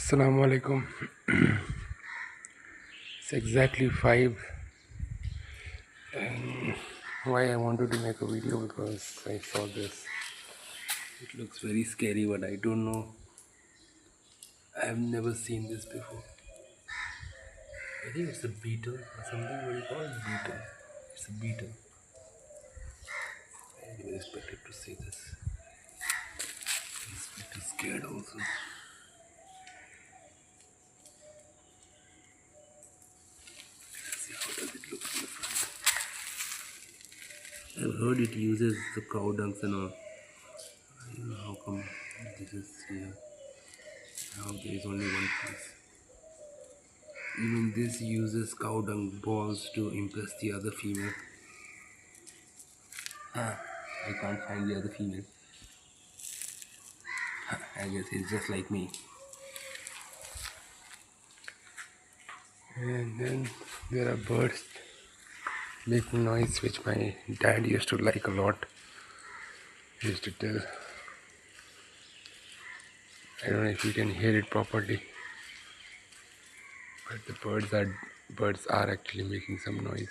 Assalamu alaikum. It's exactly 5. And why I wanted to make a video because I saw this. It looks very scary, but I don't know. I've never seen this before. I think it's a beetle or something. What do you call it? Beetle. It's a beetle. I didn't expect to see this. He's pretty scared also. Let's see how does it look from the front. I've heard it uses the cow dungs and all. I don't know how come this is here. Now there is only one piece. Even this uses cow dung balls to impress the other female. I can't find the other female. I guess it's just like me. And then there are birds making noise, which my dad used to like a lot. He used to tell. I don't know if you can hear it properly, but the birds are actually making some noise.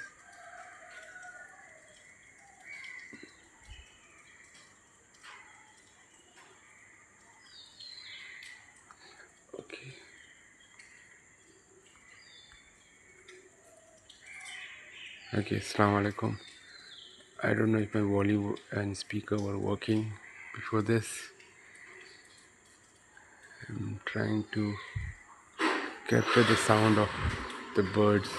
Okay. Okay, Assalamu alaikum. I don't know if my volume and speaker were working before this. I'm trying to capture the sound of the birds.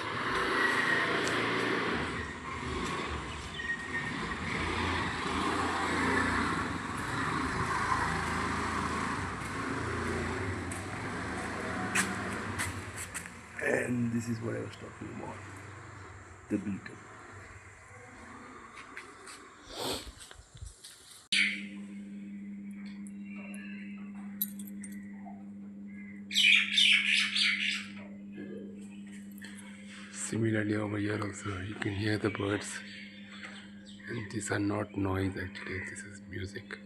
And this is what I was talking about, the beetle. Similarly over here also you can hear the birds, and these are not noise, actually this is music.